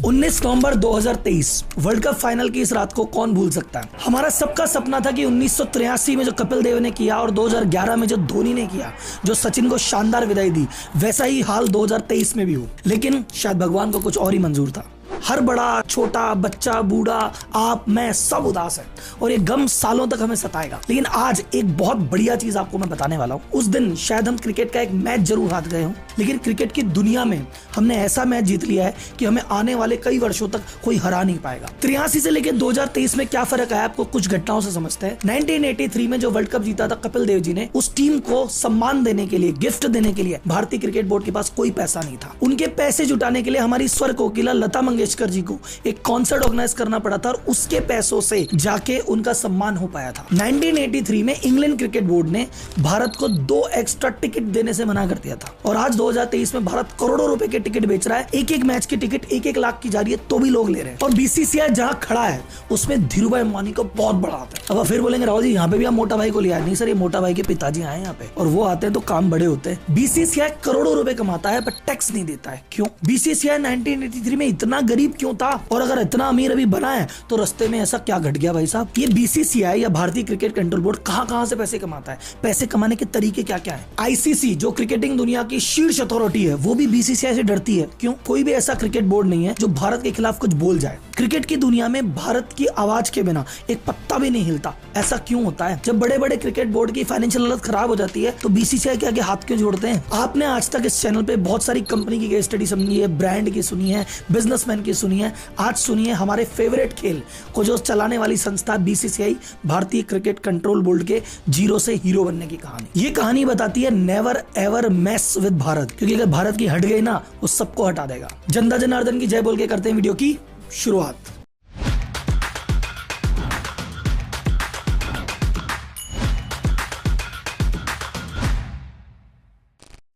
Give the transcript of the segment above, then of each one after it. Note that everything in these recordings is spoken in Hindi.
19 नवंबर 2023 वर्ल्ड कप फाइनल की इस रात को कौन भूल सकता है। हमारा सबका सपना था कि 1983 में जो कपिल देव ने किया और 2011 में जो धोनी ने किया, जो सचिन को शानदार विदाई दी, वैसा ही हाल 2023 में भी हो। लेकिन शायद भगवान को कुछ और ही मंजूर था। हर बड़ा छोटा बच्चा बूढ़ा आप मैं सब उदास है और ये गम सालों तक हमें सताएगा। लेकिन आज एक बहुत बढ़िया चीज आपको मैं बताने वाला हूँ। उस दिन शायद हम क्रिकेट का एक मैच जरूर हार गए हों, लेकिन क्रिकेट की दुनिया में हमने ऐसा मैच जीत लिया है कि हमें आने वाले कई वर्षों तक कोई हरा नहीं पाएगा। 83 से लेकर 2023 में क्या फर्क आया आपको कुछ घटनाओं से समझते हैं। 1983 में जो वर्ल्ड कप जीता था कपिल देव जी ने, उस टीम को सम्मान देने के लिए, गिफ्ट देने के लिए भारतीय क्रिकेट बोर्ड के पास कोई पैसा नहीं था। उनके पैसे जुटाने के लिए हमारी स्वर कोकिला लता मंगेशकर जी को एक कॉन्सर्ट ऑर्गेनाइज करना पड़ा था और उसके पैसों से जाके उनका सम्मान हो पाया था। 1983 में इंग्लैंड क्रिकेट बोर्ड ने भारत को 2 एक्स्ट्रा टिकट देने से मना कर दिया था और आज 2023 में भारत करोड़ों रुपए के टिकट बेच रहा है। एक मैच की टिकट 1-1 लाख की जा रही है तो भी लोग ले रहे हैं। और बीसीसीआई जहां खड़ा है उसमें धीरूभाई अंबानी को बहुत बड़ा आता है। अब फिर बोलेंगे राहुल जी यहाँ पे भी आप मोटा भाई को लिया। नहीं सर, ये मोटा भाई के पिताजी आए यहाँ पे और वो आते हैं तो काम बड़े होते हैं। बीसीसीआई करोड़ों रुपए कमाता है पर टैक्स नहीं देता है। क्यों? बीसीसीआई 1983 में इतना गरीब क्यों था और अगर इतना अमीर अभी बना है तो रास्ते में ऐसा क्या घट गया भाई साहब। ये बीसीसीआई या भारतीय क्रिकेट कंट्रोल बोर्ड कहां से पैसे कमाता है, पैसे कमाने के तरीके क्या क्या है। आईसीसी जो क्रिकेटिंग दुनिया की शीर्ष अथॉरिटी है वो भी बीसीसीआई से डरती है। क्यों? कोई भी ऐसा क्रिकेट बोर्ड नहीं है जो भारत के खिलाफ कुछ बोल जाए। क्रिकेट की दुनिया में भारत की आवाज के बिना एक पत्ता भी नहीं हिलता। ऐसा क्यों होता है? जब बड़े बड़े क्रिकेट बोर्ड की फाइनेंशियल हालत खराब हो जाती है तो बीसीसीआई के आगे हाथ क्यों जोड़ते हैं? आपने आज तक इस चैनल पे बहुत सारी कंपनी की केस स्टडी सुनी है, ब्रांड की सुनी है, बिजनेसमैन की सुनी है। आज सुनिए हमारे फेवरेट खेल को जो चलाने वाली संस्था बीसीसीआई, भारतीय क्रिकेट कंट्रोल बोर्ड के जीरो से हीरो बनने की कहानी। ये कहानी बताती है never ever mess with Bharat, क्योंकि अगर भारत की हट गई ना वो सबको हटा देगा। जनता जनार्दन की जय बोल के करते हैं वीडियो की शुरुआत।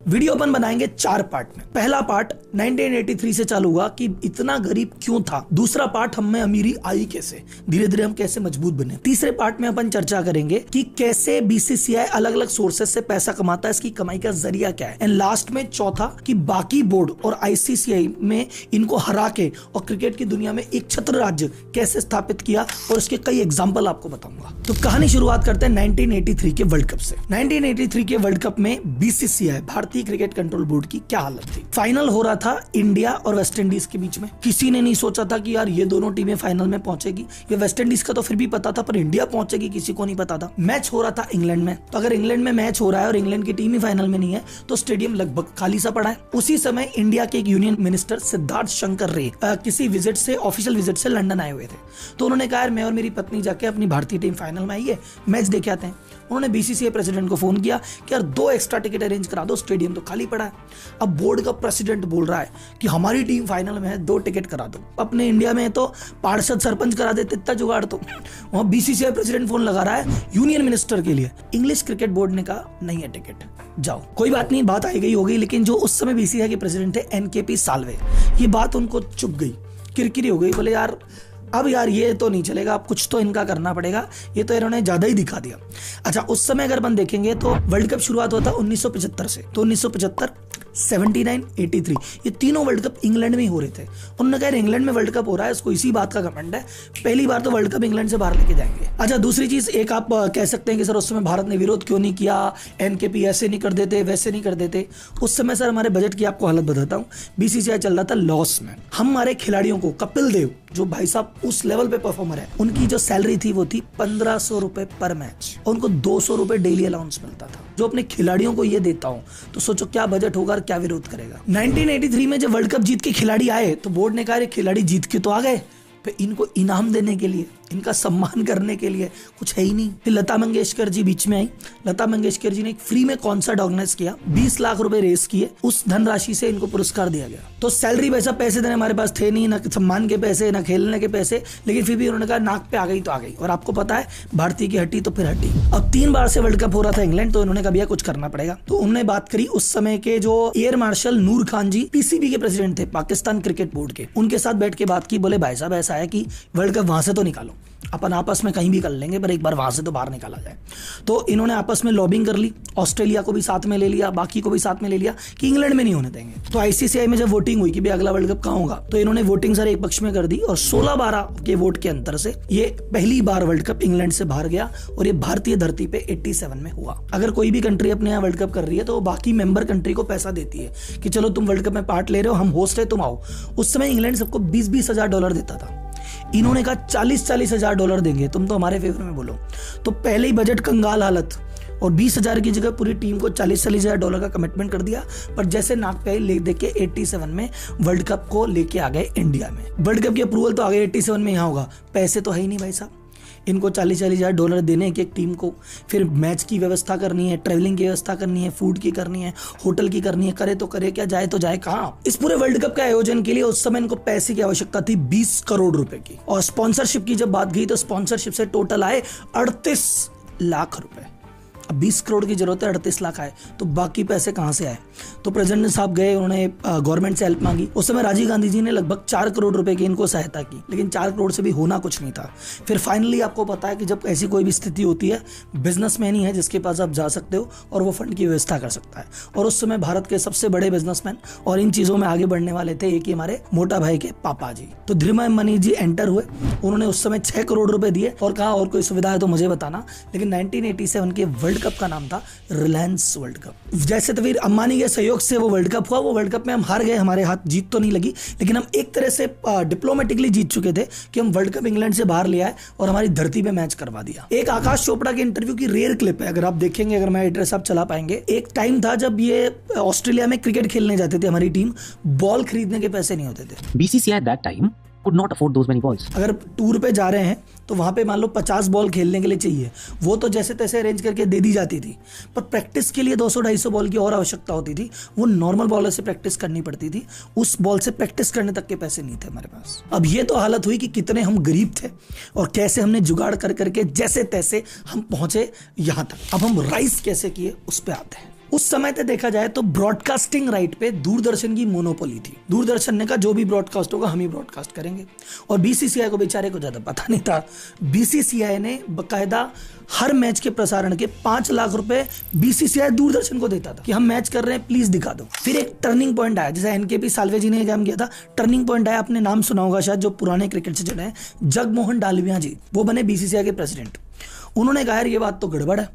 वीडियो अपन बनाएंगे 4 पार्ट में। पहला पार्ट 1983 से चालू हुआ कि इतना गरीब क्यों था। दूसरा पार्ट हम में अमीरी आई कैसे, धीरे धीरे हम कैसे मजबूत बने। तीसरे पार्ट में अपन चर्चा करेंगे कि कैसे बीसीसीआई अलग अलग सोर्सेस से पैसा कमाता है, इसकी कमाई का जरिया क्या है। एंड लास्ट में चौथा कि बाकी बोर्ड और आईसीसीआई में इनको हरा के और क्रिकेट की दुनिया में एक छत्र राज्य कैसे स्थापित किया और इसके कई एग्जाम्पल आपको बताऊंगा। तो कहानी शुरुआत करते हैं 1983 के वर्ल्ड कप से। 1983 के वर्ल्ड कप में बीसीसीआई भारतीय क्रिकेट कंट्रोल बोर्ड की क्या हालत थी। फाइनल हो रहा था इंडिया और वेस्ट इंडीज के बीच में। किसी ने नहीं सोचा था कि यार ये दोनों टीमें फाइनल में पहुंचेगी। ये वेस्ट इंडीज का तो फिर भी पता था पर इंडिया पहुंचेगी किसी को नहीं पता था। मैच हो रहा था इंग्लैंड में, तो अगर इंग्लैंड में मैच हो रहा है और इंग्लैंड की टीम ही फाइनल में नहीं है तो स्टेडियम लगभग खाली सा पड़ा है। उसी समय इंडिया के एक यूनियन मिनिस्टर सिद्धार्थ शंकर रे किसी विजिट से, ऑफिशियल विजिट से लंदन आए हुए थे। तो उन्होंने कहा मैं और मेरी पत्नी जाके अपनी भारतीय टीम फाइनल में आई है, मैच देखे आते हैं। उन्होंने बीसीसीआई प्रेसिडेंट को फोन किया कि यार 2 एक्स्ट्रा टिकट अरेंज करा दो, स्टेडियम तो खाली पड़ा है। अब बोर्ड का प्रेसिडेंट बोल रहा है कि हमारी टीम फाइनल में है, 2 टिकट करा दो। अपने इंडिया में तो पार्षद सरपंच करा देते, इतना जुगाड़ तो वहां बीसीसीआई प्रेसिडेंट फोन लगा रहा है यूनियन मिनिस्टर के लिए। इंग्लिश क्रिकेट बोर्ड ने कहा नहीं है टिकट, जाओ। कोई बात नहीं, बात आई गई हो गई। लेकिन जो उस समय बीसीसीआई के प्रेसिडेंट थे एनकेपी साल्वे, ये बात उनको चुप गई, किरकिरी हो गई। बोले यार अब यार ये तो नहीं चलेगा, अब कुछ तो इनका करना पड़ेगा, ये तो इन्होंने ज्यादा ही दिखा दिया। अच्छा, उस समय अगर अपन देखेंगे तो वर्ल्ड कप शुरुआत हुआ था 1975 से। तो 1975, 79, 83 ये तीनों वर्ल्ड कप इंग्लैंड में ही हो रहे थे। उन्होंने कहा इंग्लैंड में वर्ल्ड कप हो रहा है, इसको इसी बात का घमंड है, पहली बार तो वर्ल्ड कप इंग्लैंड से बाहर लेके जाएंगे। अच्छा, दूसरी चीज एक आप कह सकते हैं कि सर उस समय भारत ने विरोध क्यों नहीं किया, एनकेपी ऐसे नहीं कर देते, वैसे नहीं कर देते। उस समय सर हमारे बजट की आपको हालत बताता हूँ, बीसीसीआई चल रहा था लॉस में। हमारे खिलाड़ियों को, कपिल देव जो भाई साहब उस लेवल पे परफॉर्मर है, उनकी जो सैलरी थी वो थी 1500 रुपए पर मैच और उनको 200 रुपए डेली अलाउंस मिलता था। जो अपने खिलाड़ियों को ये देता हूं तो सोचो क्या बजट होगा और क्या विरोध करेगा। 1983 में जब वर्ल्ड कप जीत के खिलाड़ी आए तो बोर्ड ने कहा खिलाड़ी जीत के तो आ गए, फिर इनको इनाम देने के लिए, इनका सम्मान करने के लिए कुछ है ही नहीं। फिर लता मंगेशकर जी बीच में आई। लता मंगेशकर जी ने एक फ्री में कॉन्सर्ट ऑर्गेनाइज किया, 20 लाख रुपए रेस किए, उस धनराशि से इनको पुरस्कार दिया गया। तो सैलरी वैसा पैसे देने हमारे पास थे नहीं, ना सम्मान के पैसे, ना खेलने के पैसे, लेकिन फिर भी उन्होंने कहा नाक पे आ गई तो आ गई। और आपको पता है भारतीय की हटी तो फिर हटी। अब 3 बार से वर्ल्ड कप हो रहा था इंग्लैंड, तो इन्होंने कहा भैया कुछ करना पड़ेगा। तो उन्होंने बात करी उस समय के जो एयर मार्शल नूर खान जी पीसीबी के प्रेसिडेंट थे, पाकिस्तान क्रिकेट बोर्ड के, उनके साथ बैठ के बात की। बोले भाई साहब ऐसा है कि वर्ल्ड कप वहां से तो निकालो, अपन आपस में कहीं भी कर लेंगे, पर एक बार वहां से तो बाहर निकाला जाए। तो इन्होंने आपस में लॉबिंग कर ली, ऑस्ट्रेलिया को भी साथ में ले लिया, बाकी को भी साथ में ले लिया कि इंग्लैंड में नहीं होने देंगे। तो आईसीसीआई में जब वोटिंग हुई कि भाई अगला वर्ल्ड कप कहाँ होगा, तो इन्होंने वोटिंग सारे एक पक्ष में कर दी और 16-12 के वोट के अंतर से ये पहली बार वर्ल्ड कप इंग्लैंड से बाहर गया और ये भारतीय धरती पे 87 में हुआ। अगर कोई भी कंट्री अपने यहाँ वर्ल्ड कप कर रही है तो बाकी मेंबर कंट्री को पैसा देती है कि चलो तुम वर्ल्ड कप में पार्ट ले रहे हो, हम होस्ट है, तुम आओ। उस समय इंग्लैंड सबको 20-20 हजार डॉलर देता था, इन्होंने कहा 40-40 हजार डॉलर देंगे, तुम तो हमारे फेवर में बोलो। तो पहले ही बजट कंगाल हालत और 20 हजार की जगह पूरी टीम को 40-40 हजार डॉलर का कमिटमेंट कर दिया। पर जैसे नाक पे ले देख के 87 में वर्ल्ड कप को लेके आ गए इंडिया में। वर्ल्ड कप की अप्रूवल तो आ गई 87 में, यहाँ होगा, पैसे तो है ही नहीं भाई साहब। इनको 40-40 हजार डॉलर देने एक टीम को, फिर मैच की व्यवस्था करनी है, ट्रेवलिंग की व्यवस्था करनी है, फूड की करनी है, होटल की करनी है, करे तो करे क्या, जाए तो जाए कहाँ। इस पूरे वर्ल्ड कप के आयोजन के लिए उस समय इनको पैसे की आवश्यकता थी 20 करोड़ रुपए की। और स्पॉन्सरशिप की जब बात गई तो स्पॉन्सरशिप से टोटल आए 38 लाख रुपए। अब 20 करोड़ की जरूरत है, 38 लाख आए, तो बाकी पैसे कहां से आए? तो प्रेसिडेंट साहब गए, उन्होंने गवर्नमेंट से हेल्प मांगी। उस समय राजीव गांधी जी ने लगभग 4 करोड़ रुपए की इनको सहायता की, लेकिन 4 करोड़ से भी होना कुछ नहीं था। फिर फाइनली आपको पता है कि जब ऐसी कोई भी स्थिति होती है, बिजनेसमैन ही है जिसके पास आप जा सकते हो और वो फंड की व्यवस्था कर सकता है। और उस समय भारत के सबसे बड़े बिजनेसमैन और इन चीजों में आगे बढ़ने वाले थे एक ही हमारे मोटा भाई के पापा जी। तो धीरूभाई अंबानी जी एंटर हुए, उन्होंने उस समय 6 करोड़ रुपए दिए और कहा और कोई सुविधा है तो मुझे बताना। लेकिन 1987 के वर्ल्ड कप का नाम था रिलायंस वर्ल्ड कप। जैसे तो फिर अंबानी के सहयोग से वो वर्ल्ड कप हुआ। वो वर्ल्ड कप में हम हार गए, हमारे हाथ जीत तो नहीं लगी, लेकिन हम एक तरह से डिप्लोमेटिकली जीत चुके थे कि हम वर्ल्ड कप इंग्लैंड से बाहर ले आए और हमारी धरती पे मैच करवा दिया। एक आकाश चोपड़ा के इंटरव्यू की रेयर क्लिप है, अगर आप देखेंगे, अगर मैं एड्रेस आप चला पाएंगे। एक टाइम था जब ये ऑस्ट्रेलिया में क्रिकेट खेलने जाते थे, हमारी टीम, बॉल खरीदने के पैसे नहीं होते थे। BCCI at that time could not afford those many balls. अगर टूर पे जा रहे हैं तो वहां पे मान लो 50 बॉल खेलने के लिए चाहिए, वो तो जैसे तैसे अरेंज करके दे दी जाती थी, पर प्रैक्टिस के लिए 200-250 बॉल की और आवश्यकता होती थी। वो नॉर्मल बॉलर से प्रैक्टिस करनी पड़ती थी, उस बॉल से प्रैक्टिस करने तक के पैसे नहीं थे हमारे पास। अब ये तो हालत हुई कि कितने हम गरीब थे और कैसे हमने जुगाड़ कर करके जैसे तैसे हम पहुंचे यहां तक। अब हम राइज कैसे किए उस पर आते हैं। उस समय पे देखा जाए तो ब्रॉडकास्टिंग राइट पे दूरदर्शन की मोनोपोली थी। दूरदर्शन ने कहा जो भी ब्रॉडकास्ट होगा हम ही ब्रॉडकास्ट करेंगे, और बीसीसीआई को बेचारे को ज्यादा पता नहीं था। बीसीसीआई ने बकायदा हर मैच के प्रसारण के 5 लाख रुपए बीसीसीआई दूरदर्शन को देता था कि हम मैच कर रहे हैं, प्लीज दिखा दो। फिर एक टर्निंग पॉइंट आया, जैसे एनकेपी साल्वे जी ने काम किया था। टर्निंग पॉइंट आया, आपने नाम सुना होगा शायद, जो पुराने क्रिकेट से जुड़े हैं, जगमोहन डालमिया जी, वो बने बीसीसीआई के प्रेसिडेंट। उन्होंने कहा यार ये बात तो गड़बड़ है,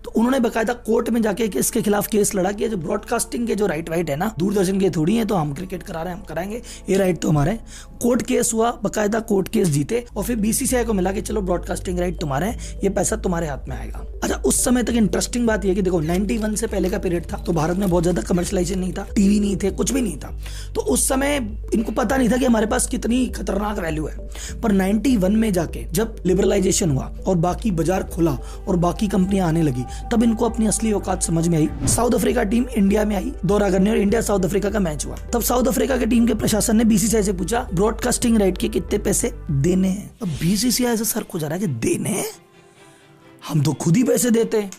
तो उन्होंने बकायदा कोर्ट में जाके इसके खिलाफ केस लड़ा कि जो ब्रॉडकास्टिंग के जो राइट है ना, दूरदर्शन के थोड़ी है, तो हम क्रिकेट करा रहे हैं, हम कराएंगे, ये राइट तो हमारे। कोर्ट केस हुआ, बकायदा कोर्ट केस जीते और फिर बीसीसीआई को मिला कि चलो ब्रॉडकास्टिंग राइट तुम्हारे हैं, ये पैसा तुम्हारे हाथ में आएगा। अच्छा, उस समय तक इंटरेस्टिंग बात यह कि देखो 91 से पहले का पीरियड था, तो भारत में बहुत ज्यादा कमर्शियलाइजेशन नहीं था, टीवी नहीं थे, कुछ भी नहीं था। तो उस समय इनको पता नहीं था कि हमारे पास कितनी खतरनाक वैल्यू है। पर 91 में जाके जब लिबरलाइजेशन हुआ और बाकी बाजार खुला और बाकी कंपनियां आने लगी, तब इनको अपनी असली औकात समझ में आई। साउथ अफ्रीका टीम इंडिया में आई दौरा करने और इंडिया साउथ अफ्रीका का मैच हुआ। तब साउथ अफ्रीका की टीम के प्रशासन ने बीसीसीआई से पूछा ब्रॉडकास्टिंग राइट के कितने पैसे देने हैं। अब बीसीसीआई से सर खुजा रहा है कि देने हैं, हम तो खुद ही पैसे देते हैं,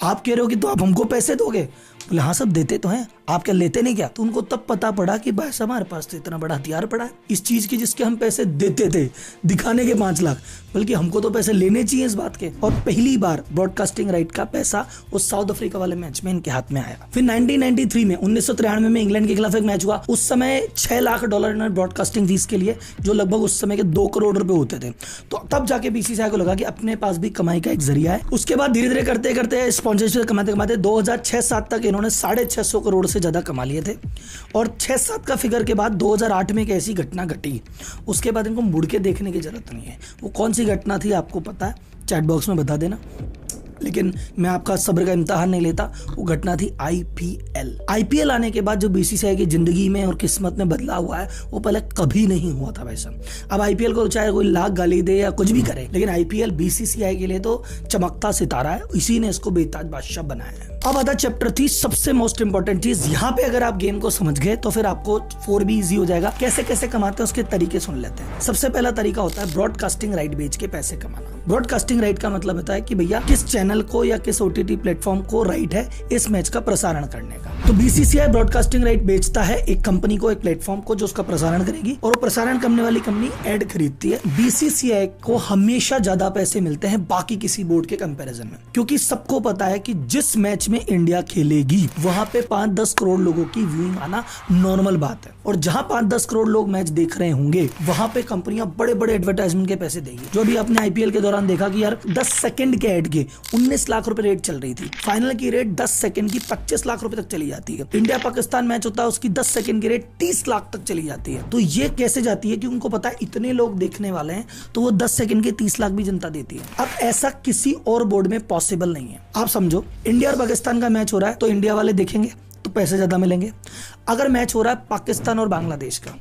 आप कह रहे हो कि तो आप हमको पैसे दोगे? बोले हाँ सब देते तो हैं, आप क्या लेते नहीं क्या? तो उनको तब पता पड़ा कि भाई हमारे पास तो इतना बड़ा हथियार पड़ा है इस चीज की, जिसके हम पैसे देते थे, दिखाने के 5 लाख, बल्कि हमको तो पैसे लेने चाहिए इस बात के। और पहली बार ब्रॉडकास्टिंग राइट का पैसा उस साउथ अफ्रीका वाले मैच में इनके हाथ में आया। फिर 1993 में 1993 में इंग्लैंड के खिलाफ एक मैच हुआ। उस समय $6 लाख इन्होंने ब्रॉडकास्टिंग फीस के लिए, जो लगभग उस समय के 2 करोड़ रुपए होते थे। तो तब जाके बीसीसीआई को लगा कि अपने पास भी कमाई का एक जरिया है। उसके बाद धीरे धीरे करते करते स्पॉन्सरशिप कमाते कमाते 2006-07 तक इन्होंने 650 करोड़ से ज्यादा कमा लिए थे। और 6-7 का फिगर के बाद 2008 में एक ऐसी घटना घटी, उसके बाद इनको मुड़ के देखने की जरूरत नहीं है। वो कौन सी घटना थी आपको पता है? चैट बॉक्स में बता देना, लेकिन मैं आपका सब्र का इम्तिहान नहीं लेता। वो घटना थी आईपीएल आने के बाद जो बीसीसीआई की जिंदगी में और किस्मत में बदलाव हुआ है, वो पहले कभी नहीं हुआ था वैसा। अब आईपीएल को चाहे कोई लाख गाली दे या कुछ भी करे, लेकिन आईपीएल बीसीसीआई के लिए तो चमकता सितारा है, इसी ने इसको बेताज बादशाह बनाया है। अब आता चैप्टर 3, सबसे मोस्ट इंपॉर्टेंट चीज। यहाँ पे अगर आप गेम को समझ गए तो फिर आपको 4 भी इजी हो जाएगा। कैसे कैसे कमाते हैं उसके तरीके सुन लेते हैं। सबसे पहला तरीका होता है ब्रॉडकास्टिंग राइट बेच के पैसे कमाना। ब्रॉडकास्टिंग राइट का मतलब होता है कि भैया किस चैनल को या किस OTT प्लेटफॉर्म को राइट है इस मैच का प्रसारण करने का। तो BCCI ब्रॉडकास्टिंग राइट बेचता है एक कंपनी को, एक प्लेटफॉर्म को, जो उसका प्रसारण करेगी, और वो प्रसारण करने वाली कंपनी ऐड खरीदती है। BCCI को हमेशा ज्यादा पैसे मिलते हैं बाकी किसी बोर्ड के कंपैरिजन में, क्योंकि सबको पता है कि जिस मैच में इंडिया खेलेगी वहां पे 5-10 करोड़ लोगों की व्यूइंग आना नॉर्मल बात है, और जहां 5-10 करोड़ लोग मैच देख रहे होंगे वहां पे कंपनियां बड़े बड़े एडवर्टाइजमेंट के पैसे देगी। जो भी आपने IPL के दौरान देखा कि यार 10 सेकंड के ऐड के 19 लाख रुपए रेट चल रही थी, फाइनल की रेट 10 सेकंड की 25 लाख रुपए तक चली जाती है। इंडिया पाकिस्तान मैच होता है उसकी 10 सेकंड की रेट 30 लाख तक चली जाती है। तो ये कैसे जाती है कि उनको पता है इतने लोग देखने वाले हैं, तो वो 10 सेकंड के 30 लाख भी जनता देती है। अब ऐसा किसी और बोर्ड में पॉसिबल नहीं है। आप समझो इंडिया और पाकिस्तान का मैच हो रहा है तो इंडिया वाले देखेंगे तो पैसे ज्यादा मिलेंगे। अगर मैच हो रहा है पाकिस्तान और बांग्लादेश का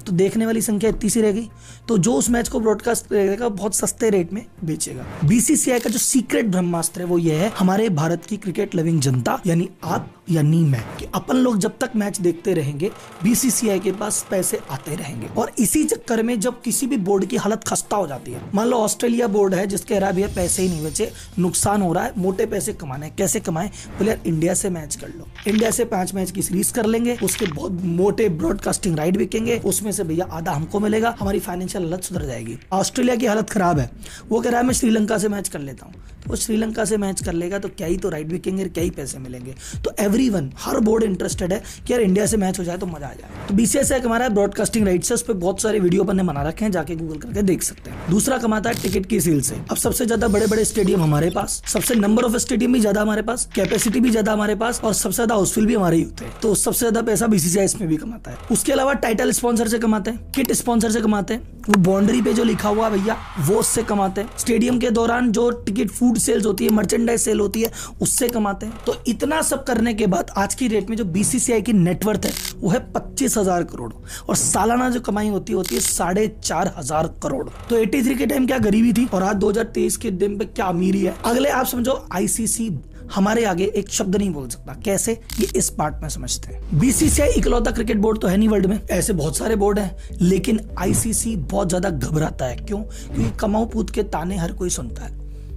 तो देखने वाली संख्या इतनी सी रहेगी, तो जो उस मैच को ब्रॉडकास्ट करेगा बहुत सस्ते रेट में बेचेगा। BCCI का जो सीक्रेट ब्रह्मास्त्र है वो ये है, हमारे भारत की क्रिकेट लविंग जनता यानी आप यानी मैं, कि अपन लोग जब तक मैच देखते रहेंगे BCCI के पास पैसे आते रहेंगे। और इसी चक्कर में जब किसी भी बोर्ड की हालत खस्ता हो जाती है, मान लो ऑस्ट्रेलिया बोर्ड है जिसके रहा भैया पैसे ही नहीं बचे, नुकसान हो रहा है, मोटे पैसे कमाने, कैसे कमाए, बोले यार इंडिया से मैच कर लो, इंडिया से 5 मैच की सीरीज कर लेंगे, उसके बहुत मोटे ब्रॉडकास्टिंग राइट बिकेंगे, उसमें से भैया आधा हमको मिलेगा, हमारी फाइनेंशियल हालत सुधर जाएगी। ऑस्ट्रेलिया की हालत खराब है, वो कह रहा है मैं श्रीलंका से मैच कर लेता हूँ, तो वो श्रीलंका से मैच कर लेगा तो क्या ही तो राइट बिकेंगे, क्या ही पैसे मिलेंगे। तो एवरीवन, हर बोर्ड इंटरेस्टेड है कि यार इंडिया से मैच हो जाए तो मजा आ जाए। तो BCCI हमारा ब्रॉडकास्टिंग राइट्स है, उस पर बहुत सारे वीडियो अपन ने बना रखे हैं, जाके गूगल करके देख सकते हैं। दूसरा कमाता है टिकट की सेल से। अब सबसे ज्यादा बड़े बड़े स्टेडियम हमारे पास, सबसे नंबर ऑफ स्टेडियम भी ज्यादा हमारे पास, कैपेसिटी भी ज्यादा हमारे पास, और सबसे ज्यादा हाउसफुल भी हमारे ही होते हैं, तो सबसे ज्यादा पैसा BCCI इसमें भी कमाता है। उसके अलावा टाइटल स्पॉन्सर से कमाते हैं, किट स्पॉन्सर से कमाते हैं, वो बाउंड्री पे जो लिखा हुआ भैया वो उससे कमाते हैं, स्टेडियम के दौरान जो टिकट फूड सेल्स होती है, मर्चेंडाइज सेल होती है, उससे कमाते हैं। तो इतना सब करने के बाद आज की रेट में जो BCCI की नेटवर्थ है वो है 25,000 करोड़, और सालाना जो कमाई होती है 4,500 करोड़। तो 83 के टाइम क्या गरीबी थी और आज 2023 के दिन पे क्या अमीरी है। अगले आप समझो ICC हमारे आगे एक शब्द नहीं बोल सकता, कैसे, ये इस पार्ट में समझते हैं। BCCI इकलौता क्रिकेट बोर्ड तो है नहीं वर्ल्ड में, ऐसे बहुत सारे बोर्ड हैं, लेकिन ICC बहुत ज्यादा घबराता है। क्यों? क्योंकि कमाऊ पूत के ताने हर कोई सुनता है,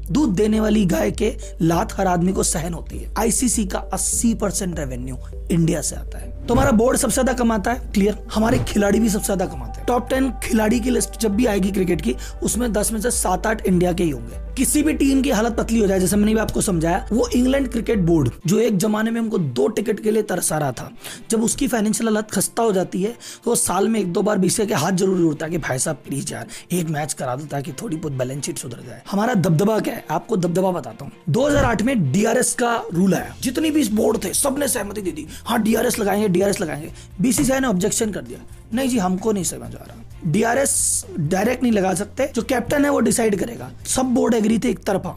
दूध देने वाली गाय के लात हर आदमी को सहन होती है। ICC का 80% रेवेन्यू इंडिया से आता है। तो हमारा बोर्ड सबसे ज्यादा कमाता है, क्लियर। हमारे खिलाड़ी भी सबसे ज्यादा कमाते हैं। टॉप 10 खिलाड़ी की लिस्ट जब भी आएगी क्रिकेट की, उसमें 10 में से 7-8 इंडिया के ही होंगे। किसी भी टीम की हालत पतली हो जाए, जैसे मैंने भी आपको समझाया, वो इंग्लैंड क्रिकेट बोर्ड जो एक जमाने में हमको 2 टिकट के लिए तरसा रहा था, जब उसकी फाइनेंशियल हालत खस्ता हो जाती है तो साल में 1-2 बार BCCI के हाथ जरूर उड़ता है कि भाई साहब प्लीज यार एक मैच करा दो ताकि थोड़ी बहुत बैलेंस शीट सुधर जाए। हमारा दबदबा क्या है, आपको दबदबा बताता हूँ। 2008 में DRS का रूल आया, जितनी भी बोर्ड थे सबने सहमति दे दी, हाँ DRS लगाएंगे। BCCI ने ऑब्जेक्शन कर दिया, नहीं जी हमको नहीं समझ आ रहा, DRS डायरेक्ट नहीं लगा सकते, जो कैप्टन है वो डिसाइड करेगा। सब बोर्ड एग्री थे एक तरफा,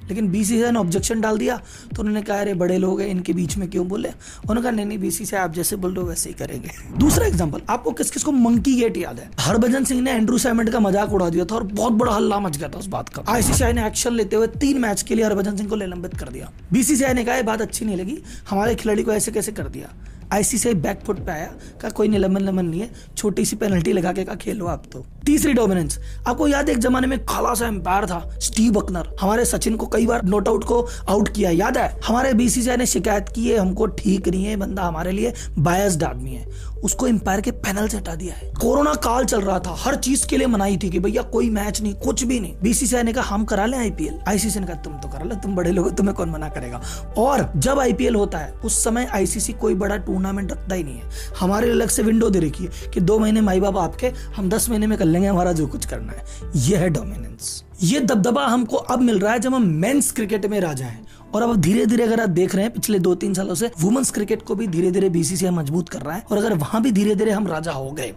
लेकिन BCCI ने ऑब्जेक्शन डाल दिया, तो उन्होंने कहा अरे बड़े लोग हैं इनके बीच में क्यों बोले। उन्होंने कहा नहीं BCCI आप जैसे बोल रहे हो वैसे ही करेंगे। दूसरा एग्जांपल, आपको किस किस को मंकी गेट याद है? हरभजन सिंह ने एंड्रू सैमंड का मजाक उड़ा दिया था और बहुत बड़ा हल्ला मच गया था उस बात का। ICCI ने एक्शन लेते हुए 3 मैच के लिए हरभजन सिंह को निलंबित कर दिया। BCCI ने कहा ये बात अच्छी नहीं लगी, हमारे खिलाड़ी को ऐसे कैसे कर दिया। ICCI बैकफुट पे आया, कहा कोई निलंबन नहीं है, छोटी सी पेनल्टी लगा के कहा खेलो आप तो। तीसरी डोमिनेंस, आपको याद है एक जमाने में काला सा एम्पायर था स्टीव बकनर, हमारे सचिन को कई बार नॉट आउट को आउट किया, याद है? हमारे BCCI ने शिकायत की है हमको ठीक नहीं है, बंदा हमारे लिए बायस्ड आदमी है, उसको एम्पायर के पैनल से हटा दिया है। कोरोना काल चल रहा था, हर चीज के लिए मनाही थी कि भैया कोई मैच नहीं, कुछ भी नहीं। BCCI ने कहा हम करा लें IPL, ICC ने कहा तुम तो करा लो, तुम बड़े लोग, तुम्हें कौन मना करेगा। और जब IPL होता है उस समय ICC कोई बड़ा टूर्नामेंट रखता ही नहीं है, हमारे अलग से विंडो दे रखी है कि 2 महीने माई बाप आपके, हम 10 महीने में कर लेंगे हमारा जो कुछ करना है। यह है डोमिनेंस। ये दबदबा हमको अब मिल रहा है जब हम मेंस क्रिकेट में राजा हैं, और अब धीरे धीरे अगर आप देख रहे हैं पिछले 2-3 सालों से वुमेन्स क्रिकेट को भी धीरे धीरे BCCI मजबूत कर रहा है, और अगर वहां भी धीरे धीरे हम राजा हो गए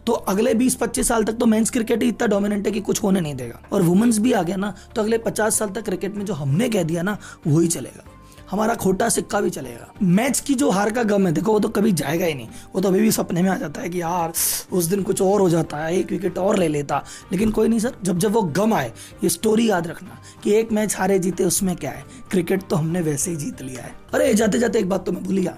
तो अगले 20-25 साल तक तो मेंस क्रिकेट ही इतना डोमिनेंट है कि कुछ होने नहीं देगा, और वुमेन्स भी आ गया ना तो अगले 50 साल तक क्रिकेट में जो हमने कह दिया ना वही चलेगा, हमारा खोटा सिक्का भी चलेगा। मैच की जो हार का गम है देखो वो तो कभी जाएगा ही नहीं, वो तो अभी भी सपने में आ जाता है कि यार उस दिन कुछ और हो जाता है, 1 विकेट और ले लेता, लेकिन कोई नहीं सर, जब जब वो गम आए ये स्टोरी याद रखना कि एक मैच हारे जीते उसमें क्या है, क्रिकेट तो हमने वैसे ही जीत लिया है। अरे जाते जाते एक बात तो मैं भूल गया,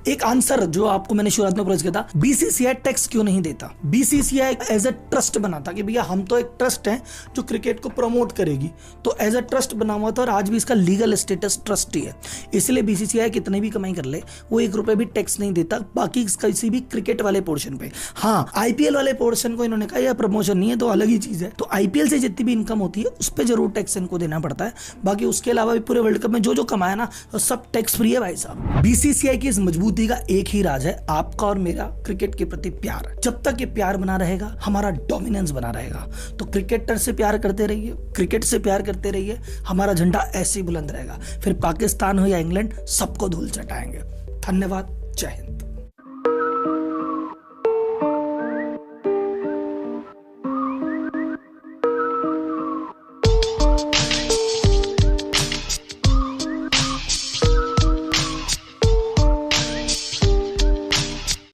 एक आंसर जो आपको मैंने शुरुआत में अप्रोच किया था, बीसीसीआई टैक्स क्यों नहीं देता? बीसीसीआई एज अ ट्रस्ट बना था कि भैया हम तो एक ट्रस्ट है जो क्रिकेट को प्रमोट करेगी, तो एज अ ट्रस्ट बना हुआ था और आज भी इसका लीगल स्टेटस ट्रस्ट ही है। इसलिए बीसीसीआई कितने भी कमाई कर ले वो 1 रुपए भी टैक्स नहीं देता बाकी किसी भी क्रिकेट वाले पोर्शन पे। हाँ, आईपीएल वाले पोर्शन को इन्होंने कहा यह प्रमोशन नहीं है तो अलग ही चीज है, तो आईपीएल से जितनी भी इनकम होती है उस पर जरूर टैक्स इनको देना पड़ता है। बाकी उसके अलावा भी पूरे वर्ल्ड कप में जो जो कमाया ना तो सब टैक्स फ्री है भाई साहब। बीसीसीआई की इस मजबूती का एक ही राज है, आपका और मेरा क्रिकेट के प्रति प्यार। जब तक ये प्यार बना रहेगा हमारा डोमिनेंस बना रहेगा। तो क्रिकेटर से प्यार करते रहिए, क्रिकेट से प्यार करते रहिए, हमारा झंडा ऐसे ही बुलंद रहेगा। फिर पाकिस्तान हो या इंग्लैंड सबको धूल चटाएंगे। धन्यवाद, जय हिंद।